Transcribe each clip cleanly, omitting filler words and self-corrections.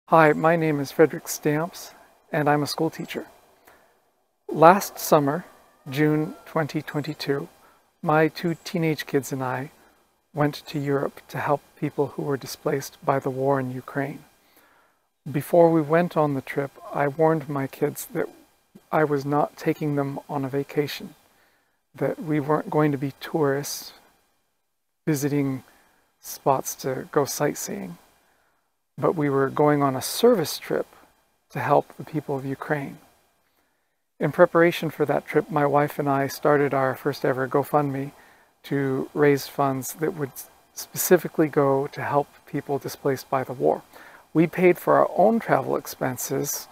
Hi, my name is Frederick Stamps, and I'm a school teacher. Last summer, June 2022, my two teenage kids and I went to Europe to help people who were displaced by the war in Ukraine. Before we went on the trip, I warned my kids that I was not taking them on a vacation, that we weren't going to be tourists visiting spots to go sightseeing, but we were going on a service trip to help the people of Ukraine. In preparation for that trip, my wife and I started our first ever GoFundMe to raise funds that would specifically go to help people displaced by the war. We paid for our own travel expenses,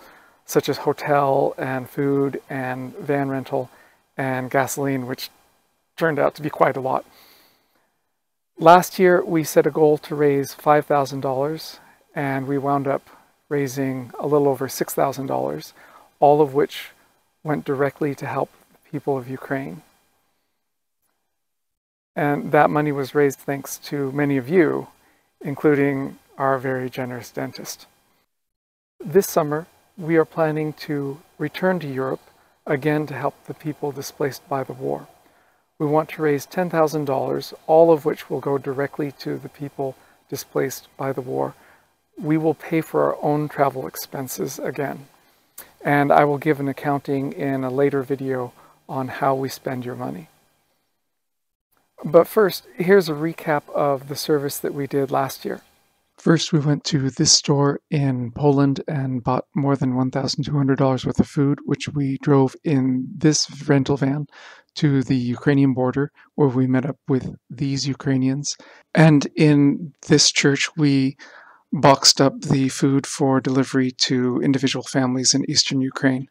such as hotel and food and van rental and gasoline, which turned out to be quite a lot. Last year, we set a goal to raise $5,000, and we wound up raising a little over $6,000, all of which went directly to help the people of Ukraine. And that money was raised thanks to many of you, including our very generous dentist. This summer, we are planning to return to Europe again to help the people displaced by the war. We want to raise $10,000, all of which will go directly to the people displaced by the war. We will pay for our own travel expenses again, and I will give an accounting in a later video on how we spend your money. But first, here's a recap of the service that we did last year. First, we went to this store in Poland and bought more than $1,200 worth of food, which we drove in this rental van to the Ukrainian border, where we met up with these Ukrainians. And in this church, we boxed up the food for delivery to individual families in eastern Ukraine.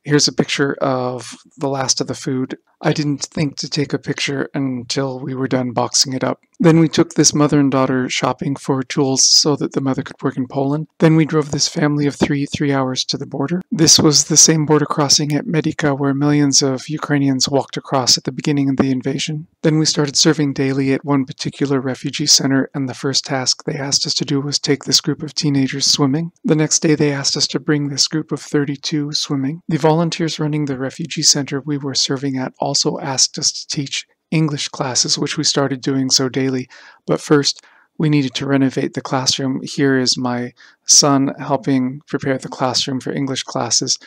Here's a picture of the last of the food. I didn't think to take a picture until we were done boxing it up. Then we took this mother and daughter shopping for tools so that the mother could work in Poland. Then we drove this family of three hours to the border. This was the same border crossing at Medica where millions of Ukrainians walked across at the beginning of the invasion. Then we started serving daily at one particular refugee center, and the first task they asked us to do was take this group of teenagers swimming. The next day they asked us to bring this group of 32 swimming. The volunteers running the refugee center we were serving at also asked us to teach English classes, which we started doing so daily. But first, we needed to renovate the classroom. Here is my son helping prepare the classroom for English classes.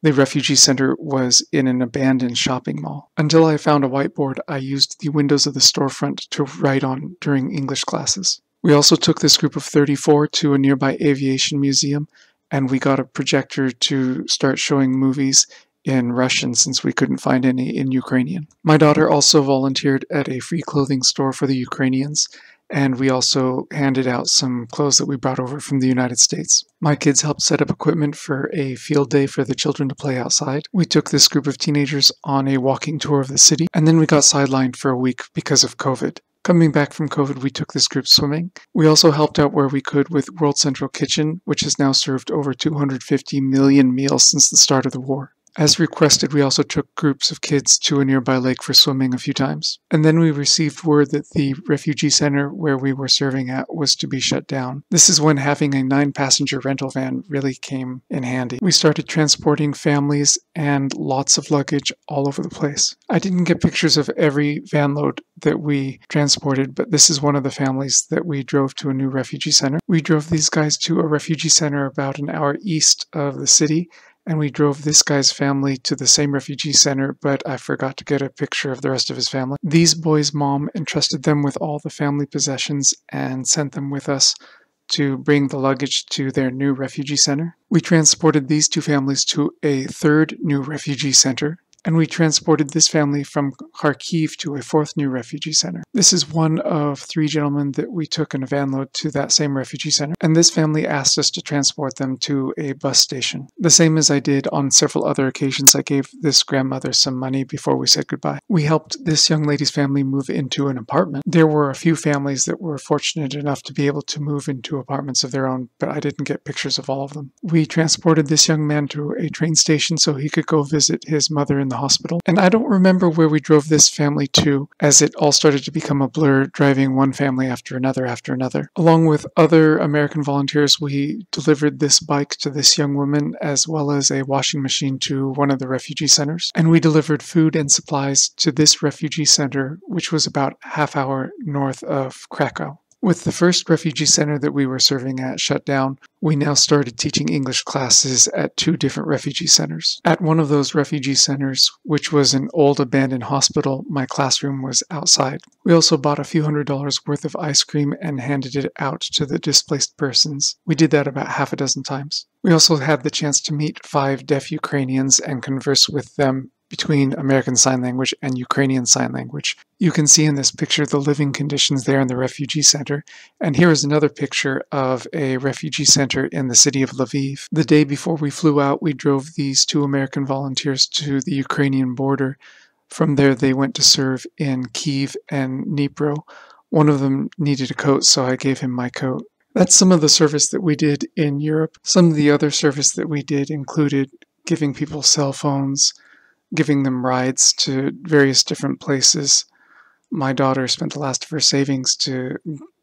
The refugee center was in an abandoned shopping mall. Until I found a whiteboard, I used the windows of the storefront to write on during English classes. We also took this group of 34 to a nearby aviation museum, and we got a projector to start showing movies in Russian since we couldn't find any in Ukrainian. My daughter also volunteered at a free clothing store for the Ukrainians, and we also handed out some clothes that we brought over from the United States. My kids helped set up equipment for a field day for the children to play outside. We took this group of teenagers on a walking tour of the city, and then we got sidelined for a week because of COVID. Coming back from COVID, we took this group swimming. We also helped out where we could with World Central Kitchen, which has now served over 250 million meals since the start of the war. As requested, we also took groups of kids to a nearby lake for swimming a few times. And then we received word that the refugee center where we were serving at was to be shut down. This is when having a 9-passenger rental van really came in handy. We started transporting families and lots of luggage all over the place. I didn't get pictures of every van load that we transported, but this is one of the families that we drove to a new refugee center. We drove these guys to a refugee center about an hour east of the city, and we drove this guy's family to the same refugee center, but I forgot to get a picture of the rest of his family. These boys' mom entrusted them with all the family possessions and sent them with us to bring the luggage to their new refugee center. We transported these two families to a third new refugee center, and we transported this family from Kharkiv to a fourth new refugee center. This is one of 3 gentlemen that we took in a van load to that same refugee center, and this family asked us to transport them to a bus station. The same as I did on several other occasions, I gave this grandmother some money before we said goodbye. We helped this young lady's family move into an apartment. There were a few families that were fortunate enough to be able to move into apartments of their own, but I didn't get pictures of all of them. We transported this young man to a train station so he could go visit his mother in in the hospital. And I don't remember where we drove this family to, as it all started to become a blur, driving one family after another. Along with other American volunteers, we delivered this bike to this young woman, as well as a washing machine to one of the refugee centers. And we delivered food and supplies to this refugee center, which was about half-hour north of Krakow. With the first refugee center that we were serving at shut down, we now started teaching English classes at 2 different refugee centers. At one of those refugee centers, which was an old abandoned hospital, my classroom was outside. We also bought a few $100s worth of ice cream and handed it out to the displaced persons. We did that about half a dozen times. We also had the chance to meet 5 deaf Ukrainians and converse with them between American Sign Language and Ukrainian Sign Language. You can see in this picture the living conditions there in the refugee center, and here is another picture of a refugee center in the city of Lviv. The day before we flew out, we drove these 2 American volunteers to the Ukrainian border. From there, they went to serve in Kyiv and Dnipro. One of them needed a coat, so I gave him my coat. That's some of the service that we did in Europe. Some of the other service that we did included giving people cell phones, giving them rides to various different places. My daughter spent the last of her savings to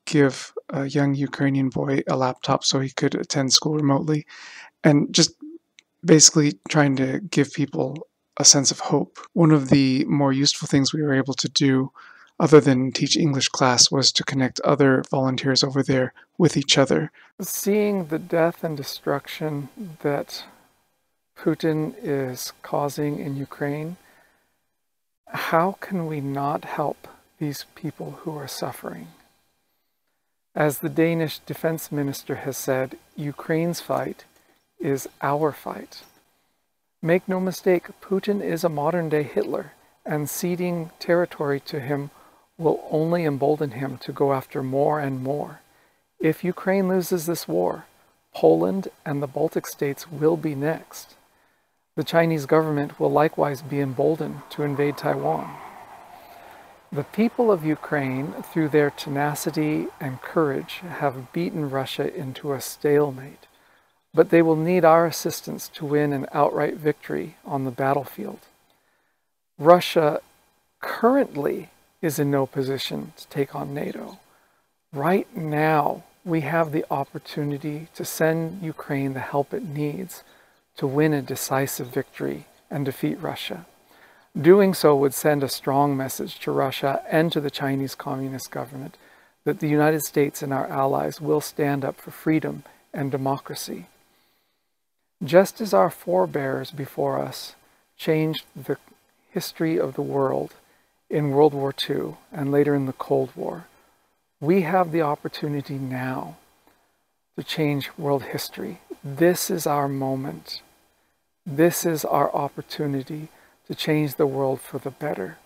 give a young Ukrainian boy a laptop so he could attend school remotely, and just basically trying to give people a sense of hope. One of the more useful things we were able to do, other than teach English class, was to connect other volunteers over there with each other. Seeing the death and destruction that Putin is causing in Ukraine, how can we not help these people who are suffering? As the Danish defense minister has said, Ukraine's fight is our fight. Make no mistake, Putin is a modern-day Hitler, and ceding territory to him will only embolden him to go after more and more. If Ukraine loses this war, Poland and the Baltic states will be next. The Chinese government will likewise be emboldened to invade Taiwan. The people of Ukraine, through their tenacity and courage, have beaten Russia into a stalemate, but they will need our assistance to win an outright victory on the battlefield. Russia currently is in no position to take on NATO. Right now, we have the opportunity to send Ukraine the help it needs to win a decisive victory and defeat Russia. Doing so would send a strong message to Russia and to the Chinese Communist government that the United States and our allies will stand up for freedom and democracy. Just as our forebears before us changed the history of the world in World War II and later in the Cold War, we have the opportunity now to change world history. This is our moment. This is our opportunity to change the world for the better.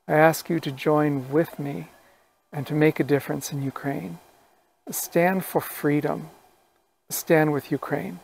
I ask you to join with me and to make a difference in Ukraine. Stand for freedom. Stand with Ukraine.